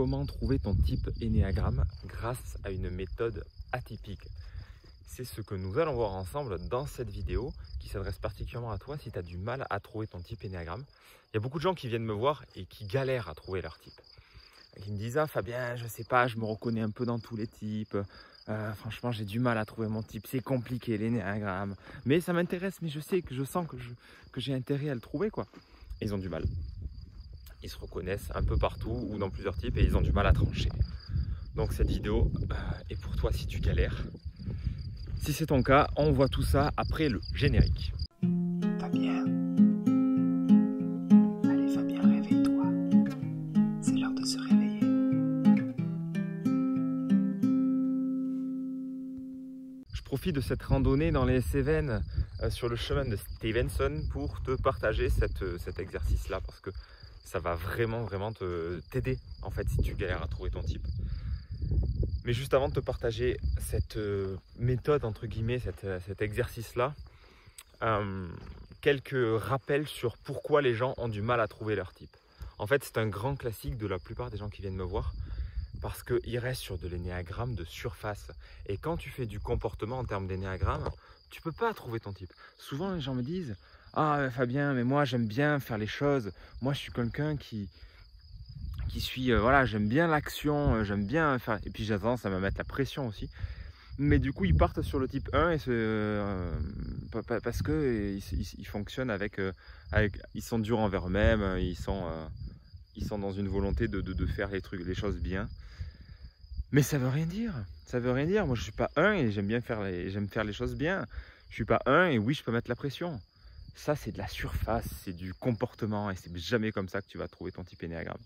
comment trouver ton type Ennéagramme grâce à une méthode atypique. C'est ce que nous allons voir ensemble dans cette vidéo qui s'adresse particulièrement à toi si tu as du mal à trouver ton type Ennéagramme. Il y a beaucoup de gens qui viennent me voir et qui galèrent à trouver leur type. Ils me disent « Ah Fabien, je sais pas, je me reconnais un peu dans tous les types. Franchement, j'ai du mal à trouver mon type. C'est compliqué l'Ennéagramme. Mais ça m'intéresse, mais je sens que j'ai intérêt à le trouver, quoi. » Ils ont du mal. Ils se reconnaissent un peu partout ou dans plusieurs types et ils ont du mal à trancher. Donc cette vidéo est pour toi si tu galères. Si c'est ton cas, on voit tout ça après le générique. Fabien. Allez Fabien, réveille-toi. C'est l'heure de se réveiller. Je profite de cette randonnée dans les Cévennes sur le chemin de Stevenson pour te partager cet exercice-là parce que ça va vraiment t'aider en fait si tu galères à trouver ton type. Mais juste avant de te partager cette méthode entre guillemets, cet exercice-là, quelques rappels sur pourquoi les gens ont du mal à trouver leur type. En fait, c'est un grand classique de la plupart des gens qui viennent me voir parce qu'ils restent sur de l'énéagramme de surface. Et quand tu fais du comportement en termes d'énéagramme, tu ne peux pas trouver ton type. Souvent, les gens me disent « Ah Fabien, mais moi j'aime bien faire les choses. Moi je suis quelqu'un qui suis, voilà, j'aime bien l'action, j'aime bien faire... » Et puis j'ai tendance à me mettre la pression aussi. Mais du coup, ils partent sur le type 1 parce qu'ils fonctionnent avec... Ils sont durs envers eux-mêmes, ils sont dans une volonté de faire les choses bien. Mais ça veut rien dire. Ça veut rien dire. Moi, je suis pas 1 et j'aime faire les choses bien. Je suis pas 1 et oui, je peux mettre la pression. Ça, c'est de la surface, c'est du comportement et c'est jamais comme ça que tu vas trouver ton type Ennéagramme.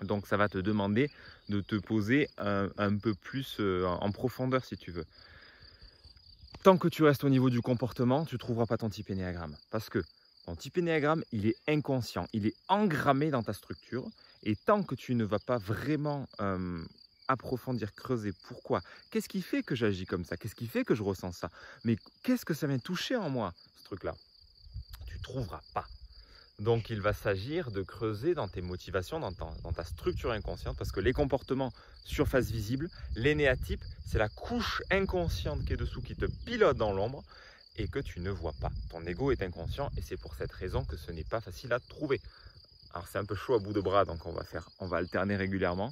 Donc, ça va te demander de te poser un peu plus en profondeur si tu veux. Tant que tu restes au niveau du comportement, tu ne trouveras pas ton type Ennéagramme. Parce que ton type Ennéagramme, il est inconscient, il est engrammé dans ta structure. Et tant que tu ne vas pas vraiment approfondir, creuser, pourquoi, qu'est-ce qui fait que j'agis comme ça, qu'est-ce qui fait que je ressens ça, mais qu'est-ce que ça vient toucher en moi, ce truc-là, tu ne trouveras pas. Donc il va s'agir de creuser dans tes motivations, dans ta structure inconsciente, parce que les comportements surface visible, l'énéatype, c'est la couche inconsciente qui est dessous, qui te pilote dans l'ombre et que tu ne vois pas. Ton ego est inconscient et c'est pour cette raison que ce n'est pas facile à trouver. Alors c'est un peu chaud à bout de bras, donc on va alterner régulièrement.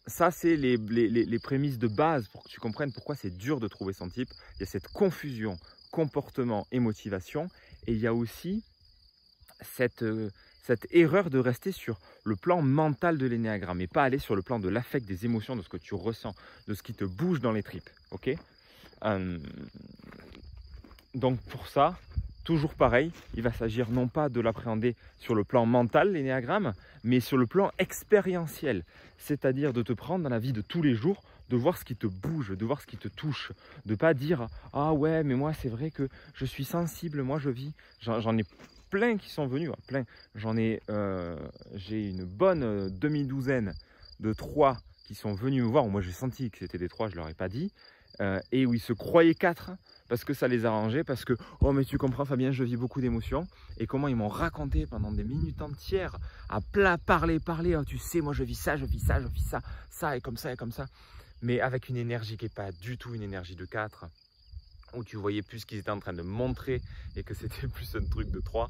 Ça, c'est les prémices de base pour que tu comprennes pourquoi c'est dur de trouver son type. Il y a cette confusion comportement et motivation. Et il y a aussi cette erreur de rester sur le plan mental de l'énéagramme et pas aller sur le plan de l'affect, des émotions, de ce que tu ressens, de ce qui te bouge dans les tripes. Okay, donc pour ça, toujours pareil, il va s'agir non pas de l'appréhender sur le plan mental, l'énéagramme, mais sur le plan expérientiel. C'est-à-dire de te prendre dans la vie de tous les jours, de voir ce qui te bouge, de voir ce qui te touche. De ne pas dire « Ah ouais, mais moi c'est vrai que je suis sensible, moi je vis. » J'en ai plein qui sont venus, plein. J'ai une bonne demi-douzaine de 3 qui sont venus me voir. Moi j'ai senti que c'était des 3, je ne leur ai pas dit. Et où ils se croyaient 4 parce que ça les arrangeait, parce que « Oh mais tu comprends Fabien, je vis beaucoup d'émotions. » Et comment ils m'ont raconté pendant des minutes entières à parler, oh, tu sais, moi je vis ça, ça et comme ça et comme ça. Mais avec une énergie qui n'est pas du tout une énergie de 4, où tu voyais plus ce qu'ils étaient en train de montrer et que c'était plus un truc de 3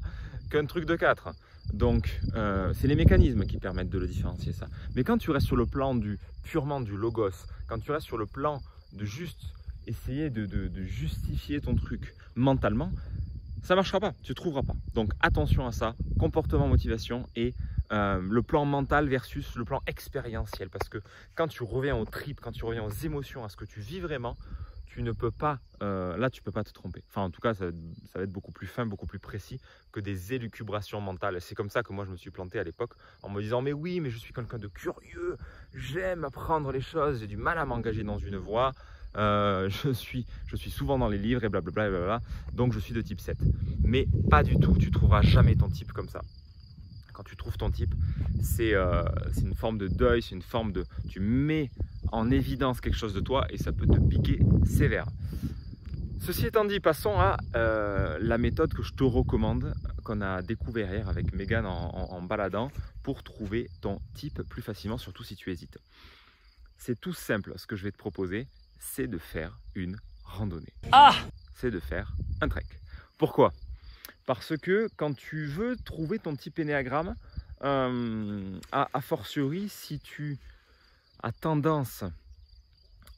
qu'un truc de 4. Donc, c'est les mécanismes qui permettent de le différencier ça. Mais quand tu restes sur le plan purement du logos, quand tu restes sur le plan de juste essayer de justifier ton truc mentalement, ça ne marchera pas, tu ne trouveras pas. Donc attention à ça, comportement, motivation et le plan mental versus le plan expérientiel. Parce que quand tu reviens aux tripes, quand tu reviens aux émotions, à ce que tu vis vraiment, tu ne peux pas, là tu ne peux pas te tromper. Enfin en tout cas, ça va être beaucoup plus fin, beaucoup plus précis que des élucubrations mentales. C'est comme ça que moi je me suis planté à l'époque en me disant « Mais oui, mais je suis quelqu'un de curieux, j'aime apprendre les choses, j'ai du mal à m'engager dans une voie. » je suis souvent dans les livres et blablabla, donc je suis de type 7. Mais pas du tout, tu ne trouveras jamais ton type comme ça. Quand tu trouves ton type, c'est une forme de deuil, c'est une forme de... Tu mets en évidence quelque chose de toi et ça peut te piquer sévère. Ceci étant dit, passons à la méthode que je te recommande qu'on a découvert hier avec Megan en baladant pour trouver ton type plus facilement, surtout si tu hésites. C'est tout simple, ce que je vais te proposer, c'est de faire une randonnée. C'est de faire un trek. Pourquoi? Parce que quand tu veux trouver ton type énéagramme, a fortiori si tu as tendance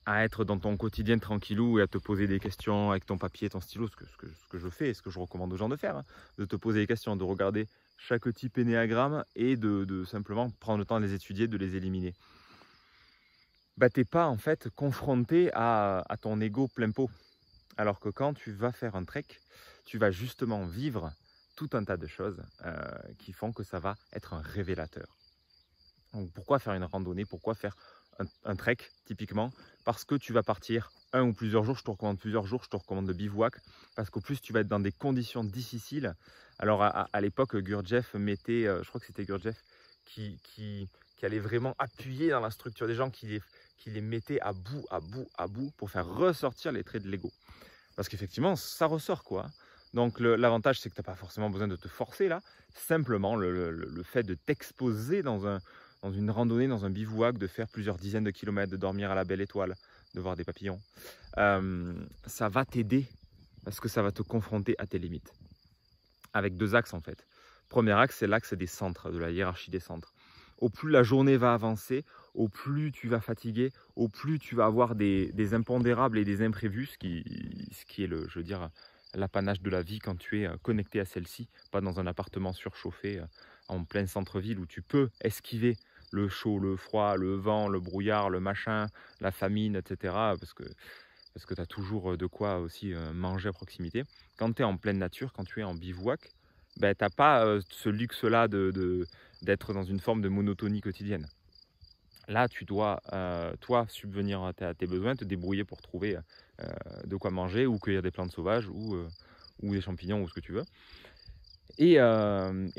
à être dans ton quotidien tranquillou et à te poser des questions avec ton papier et ton stylo, ce que je fais et ce que je recommande aux gens de faire, hein, de te poser des questions, de regarder chaque type énéagramme et de simplement prendre le temps de les étudier, de les éliminer. Bah, tu n'es pas en fait confronté à ton ego plein pot. Alors que quand tu vas faire un trek, tu vas justement vivre tout un tas de choses qui font que ça va être un révélateur. Donc pourquoi faire une randonnée? Pourquoi faire un trek typiquement? Parce que tu vas partir un ou plusieurs jours, je te recommande plusieurs jours, je te recommande le bivouac, parce qu'au plus tu vas être dans des conditions difficiles. Alors à l'époque, Gurdjieff mettait, je crois que c'était Gurdjieff, qui allait vraiment appuyer dans la structure des gens, qui les mettait à bout pour faire ressortir les traits de l'ego. Parce qu'effectivement, ça ressort quoi. Donc l'avantage, c'est que tu n'as pas forcément besoin de te forcer là. Simplement, le fait de t'exposer dans une randonnée, dans un bivouac, de faire plusieurs dizaines de kilomètres, de dormir à la belle étoile, de voir des papillons, ça va t'aider parce que ça va te confronter à tes limites. Avec deux axes en fait. Premier axe, c'est l'axe des centres, de la hiérarchie des centres. Au plus la journée va avancer, au plus tu vas fatiguer, au plus tu vas avoir des impondérables et des imprévus, ce qui est je veux dire, l'apanage de la vie quand tu es connecté à celle-ci, pas dans un appartement surchauffé en plein centre-ville où tu peux esquiver le chaud, le froid, le vent, le brouillard, le machin, la famine, etc. Parce que tu as toujours de quoi aussi manger à proximité. Quand tu es en pleine nature, quand tu es en bivouac, ben, tu n'as pas ce luxe-là d'être dans une forme de monotonie quotidienne. Là, tu dois, toi, subvenir à tes besoins, te débrouiller pour trouver de quoi manger ou cueillir des plantes sauvages ou des champignons ou ce que tu veux. Et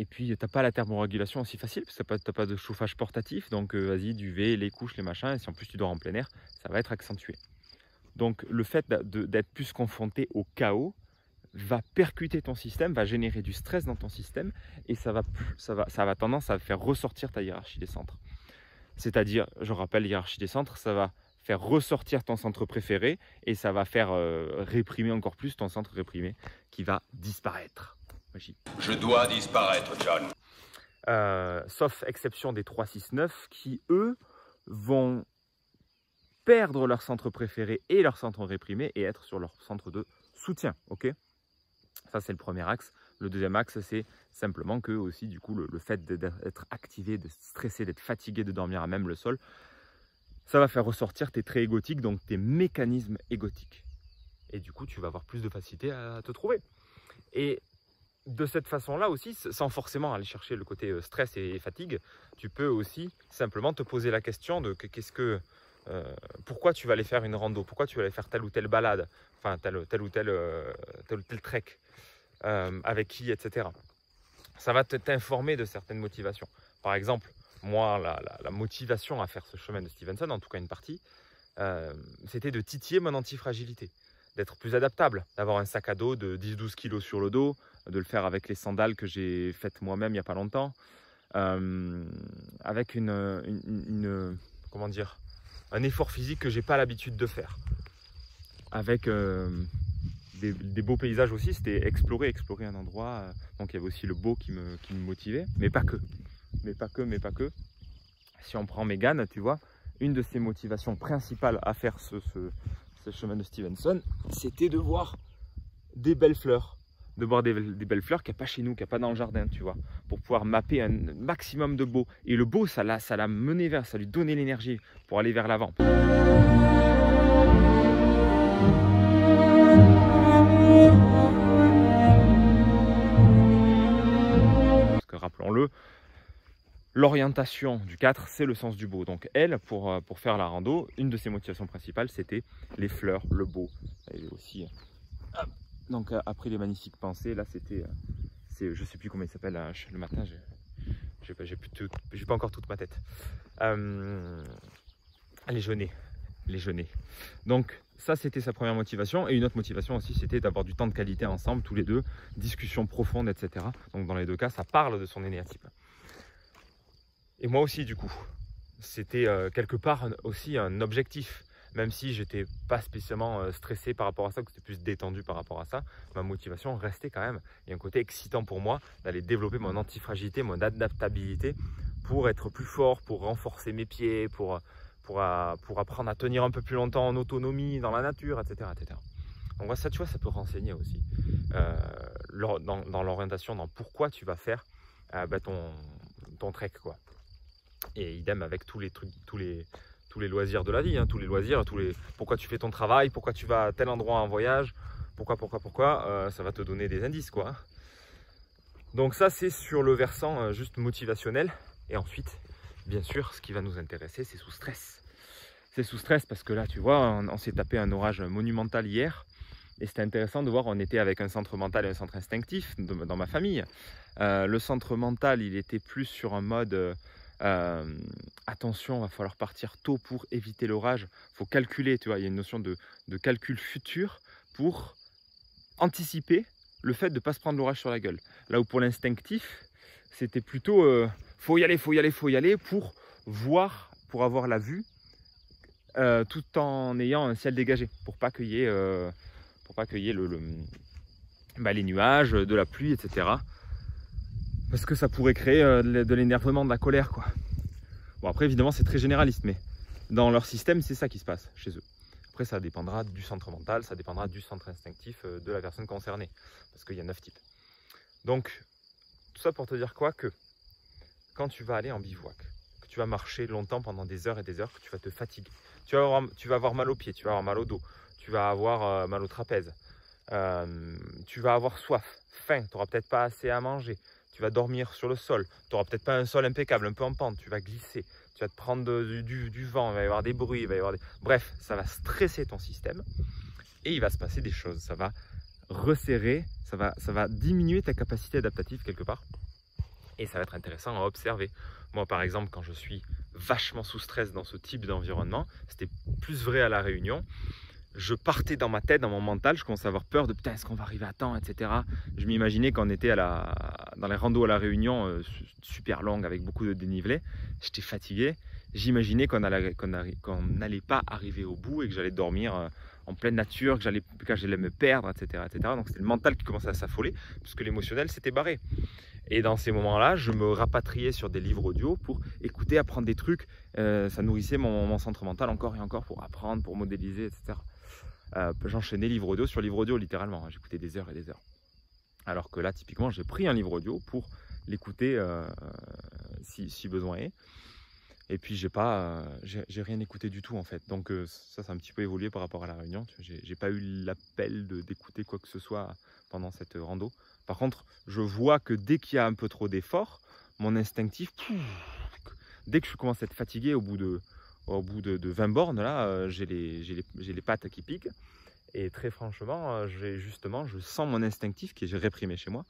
puis, tu n'as pas la thermorégulation aussi facile parce que tu n'as pas de chauffage portatif. Donc, vas-y, duvet, les couches, les machins. Et si en plus tu dors en plein air, ça va être accentué. Donc, le fait d'être plus confronté au chaos va percuter ton système, va générer du stress dans ton système et ça va tendance à faire ressortir ta hiérarchie des centres. C'est-à-dire, je rappelle, hiérarchie des centres, ça va faire ressortir ton centre préféré et ça va faire réprimer encore plus ton centre réprimé qui va disparaître. Magie. Je dois disparaître, John. Sauf exception des 3-6-9 qui, eux, vont perdre leur centre préféré et leur centre réprimé et être sur leur centre de soutien. Ok ? Ça, c'est le premier axe. Le deuxième axe, c'est simplement que aussi, du coup, le fait d'être activé, de stresser, d'être fatigué, de dormir à même le sol, ça va faire ressortir tes traits égotiques, donc tes mécanismes égotiques. Et du coup, tu vas avoir plus de facilité à te trouver. Et de cette façon-là aussi, sans forcément aller chercher le côté stress et fatigue, tu peux aussi simplement te poser la question de pourquoi tu vas aller faire une rando, pourquoi tu vas aller faire telle ou telle balade, enfin tel ou tel trek, avec qui, etc. Ça va t'informer de certaines motivations. Par exemple, moi, la motivation à faire ce chemin de Stevenson, en tout cas une partie, c'était de titiller mon antifragilité, d'être plus adaptable, d'avoir un sac à dos de 10-12 kg sur le dos, de le faire avec les sandales que j'ai faites moi-même il n'y a pas longtemps, avec comment dire, un effort physique que j'ai pas l'habitude de faire, avec des beaux paysages aussi. C'était explorer un endroit, donc il y avait aussi le beau qui me motivait, mais pas que. Si on prend Megan, tu vois, une de ses motivations principales à faire ce chemin de Stevenson, c'était de voir des belles fleurs, de voir des belles fleurs qu'il n'y a pas chez nous, qu'il n'y a pas dans le jardin, tu vois, pour pouvoir mapper un maximum de beau. Et le beau, ça l'a mené vers, ça lui donnait l'énergie pour aller vers l'avant. Parce que rappelons-le, l'orientation du 4, c'est le sens du beau. Donc elle, pour faire la rando, une de ses motivations principales, c'était les fleurs, le beau. Et aussi, donc après les magnifiques pensées, là c'était, je sais plus comment il s'appelle, le matin, j'ai pas encore toute ma tête. Les jeûner. Donc ça, c'était sa première motivation. Et une autre motivation aussi, c'était d'avoir du temps de qualité ensemble, tous les deux, discussions profondes, etc. Donc dans les deux cas, ça parle de son énéatype. Et moi aussi, du coup, c'était quelque part aussi un objectif. Même si j'étais pas spécialement stressé par rapport à ça, que c'était plus détendu par rapport à ça, ma motivation restait quand même. Il y a un côté excitant pour moi d'aller développer mon antifragilité, mon adaptabilité pour être plus fort, pour renforcer mes pieds, pour apprendre à tenir un peu plus longtemps en autonomie dans la nature, etc. etc. Donc ça, tu vois, ça peut renseigner aussi dans l'orientation, dans pourquoi tu vas faire ton trek, quoi. Et idem avec tous les trucs, tous les loisirs de la vie, hein, tous les loisirs, pourquoi tu fais ton travail, pourquoi tu vas à tel endroit en voyage, pourquoi, ça va te donner des indices, quoi. Donc ça, c'est sur le versant juste motivationnel. Et ensuite, bien sûr, ce qui va nous intéresser, c'est sous stress. C'est sous stress parce que là, tu vois, on s'est tapé un orage monumental hier. Et c'était intéressant de voir, on était avec un centre mental et un centre instinctif dans ma famille. Le centre mental, il était plus sur un mode... attention, va falloir partir tôt pour éviter l'orage. Il faut calculer, tu vois, il y a une notion de calcul futur pour anticiper le fait de ne pas se prendre l'orage sur la gueule. Là où pour l'instinctif, c'était plutôt faut y aller pour voir, pour avoir la vue tout en ayant un ciel dégagé, pour pas qu'il y ait, les nuages, de la pluie, etc. Parce que ça pourrait créer de l'énervement, de la colère, quoi. Bon, après, évidemment, c'est très généraliste, mais dans leur système, c'est ça qui se passe chez eux. Après, ça dépendra du centre mental, ça dépendra du centre instinctif de la personne concernée, parce qu'il y a 9 types. Donc, tout ça pour te dire quoi? Que quand tu vas aller en bivouac, que tu vas marcher longtemps pendant des heures et des heures, que tu vas te fatiguer, tu vas avoir mal aux pieds, tu vas avoir mal au dos, tu vas avoir mal au trapèze, tu vas avoir soif, faim, tu n'auras peut-être pas assez à manger. Tu vas dormir sur le sol, tu n'auras peut-être pas un sol impeccable, un peu en pente, tu vas glisser, tu vas te prendre du vent, il va y avoir des bruits, il va y avoir des... Bref, ça va stresser ton système et il va se passer des choses. Ça va resserrer, ça va diminuer ta capacité adaptative quelque part et ça va être intéressant à observer. Moi, par exemple, quand je suis vachement sous stress dans ce type d'environnement, c'était plus vrai à La Réunion. Je partais dans ma tête, dans mon mental, je commençais à avoir peur de putain, est-ce qu'on va arriver à temps, etc. Je m'imaginais qu'on était dans les randos à La Réunion, super longues, avec beaucoup de dénivelé. J'étais fatigué. J'imaginais qu'on n'allait pas arriver au bout et que j'allais dormir en pleine nature, que j'allais me perdre, etc., etc. Donc c'était le mental qui commençait à s'affoler, puisque l'émotionnel s'était barré. Et dans ces moments-là, je me rapatriais sur des livres audio pour écouter, apprendre des trucs. Ça nourrissait mon centre mental encore et encore pour apprendre, pour modéliser, etc. J'enchaînais livre audio sur livre audio littéralement, hein. J'écoutais des heures et des heures. Alors que là, typiquement, j'ai pris un livre audio pour l'écouter si besoin est. Et puis j'ai rien écouté du tout en fait. Donc ça a un petit peu évolué par rapport à La Réunion. J'ai pas eu l'appel d'écouter quoi que ce soit pendant cette rando. Par contre, je vois que dès qu'il y a un peu trop d'efforts, mon instinctif, dès que je commence à être fatigué au bout de 20 bornes, là, j'ai les pattes qui piquent. Et très franchement, je sens mon instinctif qui est réprimé chez moi,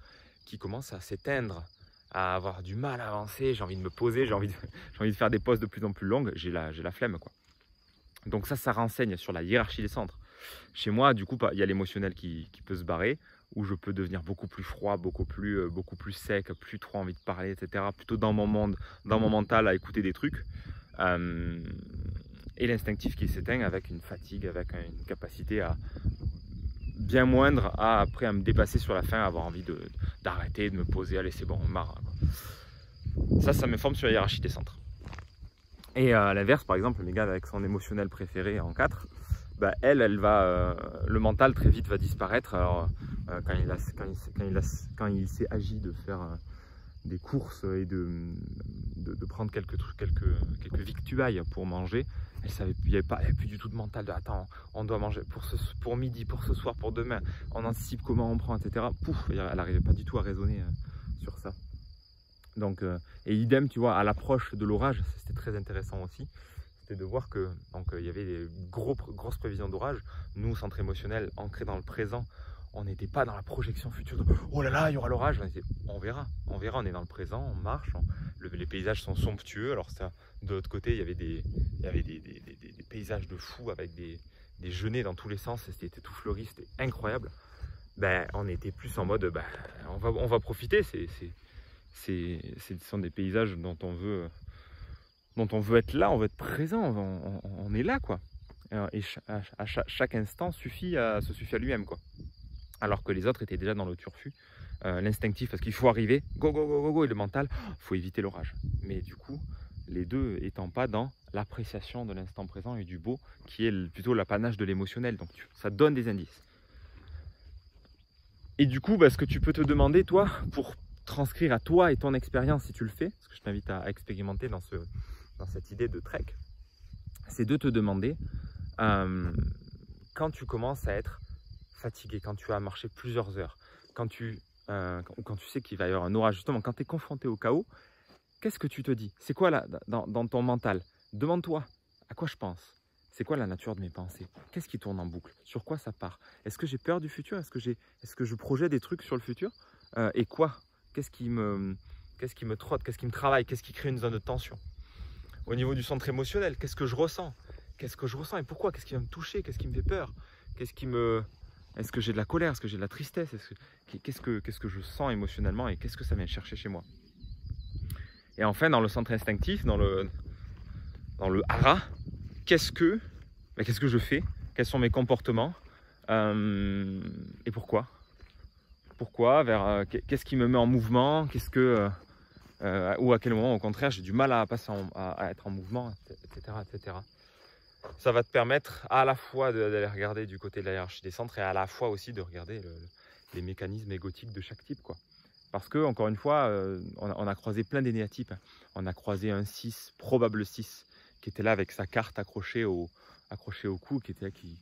qui commence à s'éteindre, à avoir du mal à avancer. J'ai envie de me poser, j'ai envie de faire des pauses de plus en plus longues. J'ai la flemme, quoi. Donc ça renseigne sur la hiérarchie des centres. Chez moi, du coup, il y a l'émotionnel qui peut se barrer, où je peux devenir beaucoup plus froid, beaucoup plus sec, plus trop envie de parler, etc. Plutôt dans mon monde, dans mon mental, à écouter des trucs. Et l'instinctif qui s'éteint avec une fatigue, avec une capacité à bien moindre après à me dépasser sur la fin, à avoir envie d'arrêter, de me poser, allez c'est bon, marre, quoi. Ça me forme sur la hiérarchie des centres. Et à l'inverse, par exemple, le gars avec son émotionnel préféré en 4, bah, elle va, le mental très vite va disparaître. Alors quand il s'est agi de faire des courses et de prendre quelques victuailles pour manger, il n'y avait plus du tout de mental de attends, on doit manger pour midi, pour ce soir, pour demain, on anticipe comment on prend, etc. Pouf, elle n'arrivait pas du tout à raisonner sur ça. Donc, et idem, tu vois, à l'approche de l'orage, c'était très intéressant aussi. C'était de voir que il y avait des grosses prévisions d'orage. Nous, centre émotionnel, ancré dans le présent, on n'était pas dans la projection future de oh là là, il y aura l'orage. On verra, on est dans le présent, on marche, les paysages sont somptueux. Alors ça, de l'autre côté, il y avait des paysages de fou avec des des genêts dans tous les sens, c'était tout fleuri, c'était incroyable. Ben, on était plus en mode, ben, on va profiter, ce sont des paysages dont on veut être là, on veut être présent, on est là, quoi. Et chaque instant se suffit à lui-même, quoi. Alors que les autres étaient déjà dans le turfu, l'instinctif, parce qu'il faut arriver, go, go, go, go, go, et le mental, il faut éviter l'orage. Mais du coup, les deux étant pas dans l'appréciation de l'instant présent et du beau, qui est plutôt l'apanage de l'émotionnel. Donc ça donne des indices. Et du coup, bah, ce que tu peux te demander, toi, pour transcrire à toi et ton expérience, si tu le fais, parce que je t'invite à expérimenter dans cette idée de trek, c'est de te demander, quand tu commences à être fatigué, quand tu as marché plusieurs heures, quand tu sais qu'il va y avoir un orage, justement, quand tu es confronté au chaos, qu'est-ce que tu te dis? C'est quoi là, dans ton mental? Demande-toi, à quoi je pense? C'est quoi la nature de mes pensées? Qu'est-ce qui tourne en boucle? Sur quoi ça part? Est-ce que j'ai peur du futur? Est-ce que je projette des trucs sur le futur? Et quoi? Qu'est-ce qui me trotte? Qu'est-ce qui me travaille? Qu'est-ce qui crée une zone de tension? Au niveau du centre émotionnel, qu'est-ce que je ressens? Qu'est-ce que je ressens et pourquoi? Qu'est-ce qui va me toucher? Qu'est-ce qui me fait peur? Est-ce que j'ai de la colère? Est-ce que j'ai de la tristesse? Qu'est-ce que je sens émotionnellement et qu'est-ce que ça vient chercher chez moi? Et enfin, dans le centre instinctif, dans le hara, qu'est-ce que je fais? Quels sont mes comportements? Et pourquoi? Pourquoi? Qu'est-ce qui me met en mouvement? Ou à quel moment, au contraire, j'ai du mal à être en mouvement, etc., etc. Ça va te permettre à la fois d'aller regarder du côté de la hiérarchie des centres et à la fois aussi de regarder les mécanismes égotiques de chaque type, quoi. Parce que, encore une fois, on a croisé plein d'énéatypes. On a croisé un 6, probable 6, qui était là avec sa carte accrochée au cou, qui était là, qui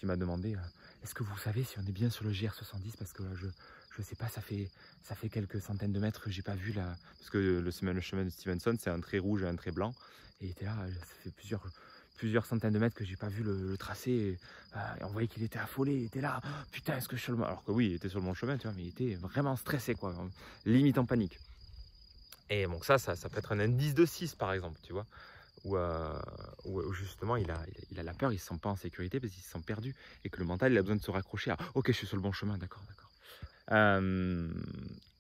m'a demandé est-ce que vous savez si on est bien sur le GR70? Parce que je sais pas, ça fait quelques centaines de mètres que j'ai pas vu là. Parce que le chemin de Stevenson, c'est un trait rouge et un trait blanc. Et il était là, ça fait plusieurs centaines de mètres que j'ai pas vu le tracé. Et on voyait qu'il était affolé, il était là, oh, putain, est-ce que je suis sur le bon... Alors que oui, il était sur le bon chemin, tu vois, mais il était vraiment stressé, quoi, limite en panique. Et donc ça peut être un indice de 6, par exemple, tu vois, où justement il a la peur, il se sent pas en sécurité parce qu'il se sent perdu et que le mental, il a besoin de se raccrocher à ok, je suis sur le bon chemin, d'accord.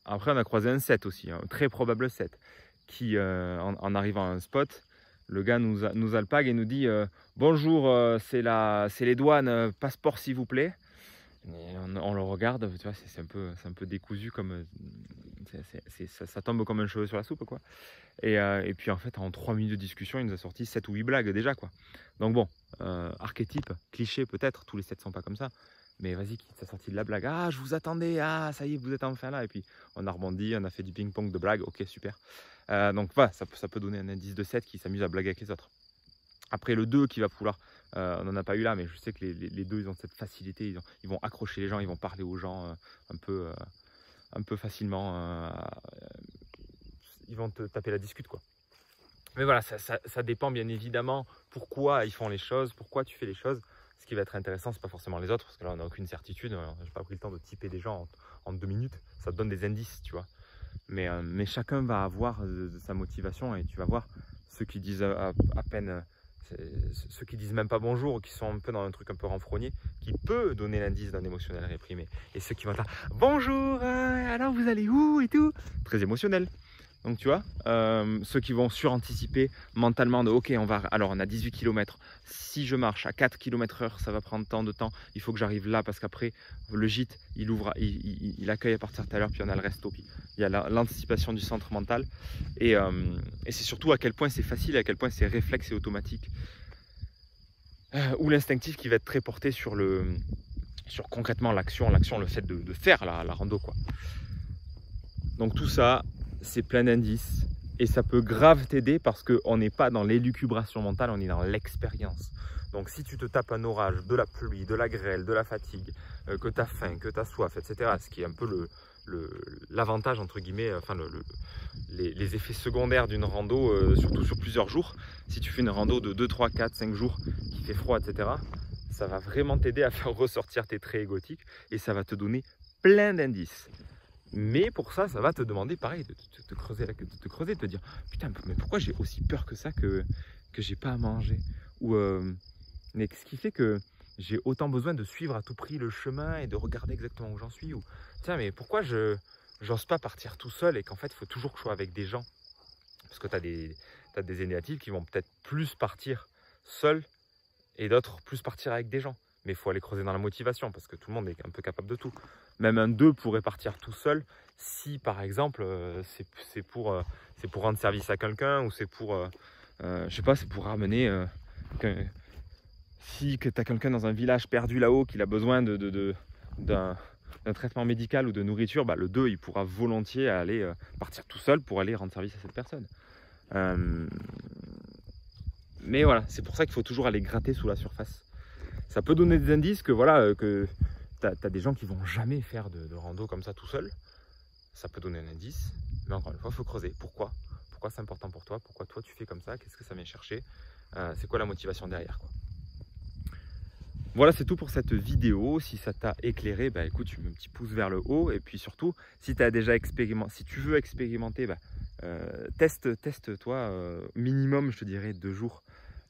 Après, on a croisé un 7 aussi, un très probable 7, qui en arrivant à un spot, le gars nous alpague et nous dit bonjour, c'est les douanes, passeport s'il vous plaît. Et on le regarde, tu vois, c'est un peu décousu, comme ça tombe comme un cheveu sur la soupe, quoi. Et puis en fait, en 3 minutes de discussion, il nous a sorti 7 ou 8 blagues déjà, quoi. Donc bon, archétype, cliché peut-être, tous les 7 sont pas comme ça. Mais vas-y, qui t'a sorti de la blague? Ah, je vous attendais, ah, ça y est, vous êtes enfin là. Et puis on a rebondi, on a fait du ping-pong de blagues, ok, super. Donc voilà, ça peut donner un indice de 7 qui s'amuse à blaguer avec les autres. Après le 2 qui va pouvoir, on n'en a pas eu là, mais je sais que les 2, ils ont cette facilité, ils vont accrocher les gens, ils vont parler aux gens un peu facilement, ils vont te taper la discute, quoi. Mais voilà, ça dépend bien évidemment pourquoi ils font les choses, pourquoi tu fais les choses. Ce qui va être intéressant, c'est pas forcément les autres, parce que là on n'a aucune certitude, j'ai pas pris le temps de typer des gens en 2 minutes, ça te donne des indices, tu vois. Mais chacun va avoir de sa motivation, et tu vas voir ceux qui disent à peine, ceux qui disent même pas bonjour, qui sont un peu dans un truc un peu renfrogné, qui peut donner l'indice d'un émotionnel réprimé. Et ceux qui vont dire bonjour, alors vous allez où et tout, très émotionnel. Donc tu vois, ceux qui vont suranticiper mentalement de ok, on a 18 km, si je marche à 4 km/h, ça va prendre tant de temps, il faut que j'arrive là parce qu'après le gîte il accueille à partir de tout à l'heure, puis on a le resto, puis il y a l'anticipation du centre mental, et c'est surtout à quel point c'est facile, à quel point c'est réflexe et automatique, ou l'instinctif qui va être très porté sur concrètement l'action, le fait de faire la rando, quoi. Donc tout ça, c'est plein d'indices et ça peut grave t'aider parce qu'on n'est pas dans l'élucubration mentale, on est dans l'expérience. Donc si tu te tapes un orage, de la pluie, de la grêle, de la fatigue, que tu as faim, que tu as soif, etc., ce qui est un peu l'avantage, entre guillemets, enfin les effets secondaires d'une rando, surtout sur plusieurs jours. Si tu fais une rando de 2, 3, 4, 5 jours qui fait froid, etc., ça va vraiment t'aider à faire ressortir tes traits égotiques et ça va te donner plein d'indices. Mais pour ça, ça va te demander, pareil, de te creuser, de te dire putain, mais pourquoi j'ai aussi peur que ça, que j'ai pas à manger, ou Mais ce qui fait que j'ai autant besoin de suivre à tout prix le chemin et de regarder exactement où j'en suis. Ou tiens, mais pourquoi j'ose pas partir tout seul et qu'en fait, il faut toujours que je sois avec des gens. Parce que tu as des énéatifs qui vont peut-être plus partir seuls et d'autres plus partir avec des gens. Mais il faut aller creuser dans la motivation parce que tout le monde est un peu capable de tout. Même un 2 pourrait partir tout seul si, par exemple, c'est pour rendre service à quelqu'un ou c'est pour, je sais pas, c'est pour ramener... si tu as quelqu'un dans un village perdu là-haut qu'il a besoin d'un traitement médical ou de nourriture, bah, le 2 il pourra volontiers aller partir tout seul pour aller rendre service à cette personne. Mais voilà, c'est pour ça qu'il faut toujours aller gratter sous la surface. Ça peut donner des indices que voilà, que tu as des gens qui vont jamais faire de rando comme ça tout seul. Ça peut donner un indice, mais encore une fois, il faut creuser. Pourquoi c'est important pour toi? Pourquoi toi tu fais comme ça? Qu'est-ce que ça vient chercher? C'est quoi la motivation derrière, quoi? Voilà, c'est tout pour cette vidéo. Si ça t'a éclairé, bah écoute, tu mets un petit pouce vers le haut. Et puis surtout, si tu as déjà expérimenté, si tu veux expérimenter, bah, teste-toi minimum, je te dirais, 2 jours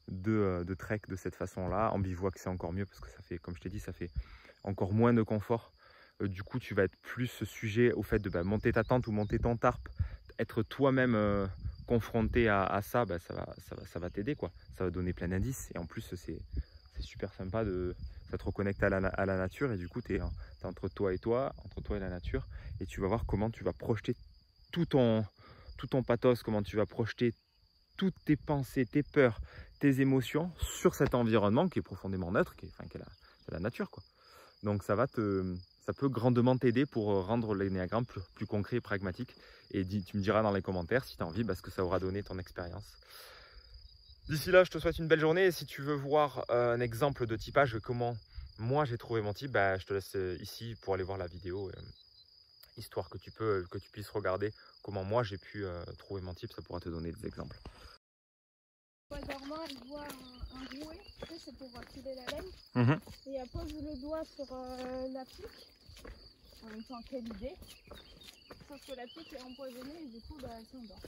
de trek de cette façon-là. En bivouac, c'est encore mieux parce que ça fait, comme je t'ai dit, ça fait encore moins de confort. Du coup, tu vas être plus sujet au fait de monter ta tente ou monter ton tarp, être toi-même confronté à ça, bah, ça va t'aider, quoi. Ça va donner plein d'indices. Et en plus, c'est super sympa, ça te reconnecte à la nature et du coup tu es entre toi et la nature, et tu vas voir comment tu vas projeter tout ton pathos, comment tu vas projeter toutes tes pensées, tes peurs, tes émotions sur cet environnement qui est profondément neutre, qui est la nature, quoi. Donc ça peut grandement t'aider pour rendre l'énéagramme plus concret et pragmatique, et tu me diras dans les commentaires si tu as envie, ce que ça aura donné ton expérience. D'ici là, je te souhaite une belle journée, et si tu veux voir un exemple de typage, comment moi j'ai trouvé mon type, je te laisse ici pour aller voir la vidéo, histoire que tu puisses regarder comment moi j'ai pu trouver mon type, ça pourra te donner des exemples. Dormant, il voit un rouet, c'est pour filer la laine, et elle pose le doigt sur la pique, en même temps quelle idée, sauf que la pique est empoisonnée et du coup elle s'endort.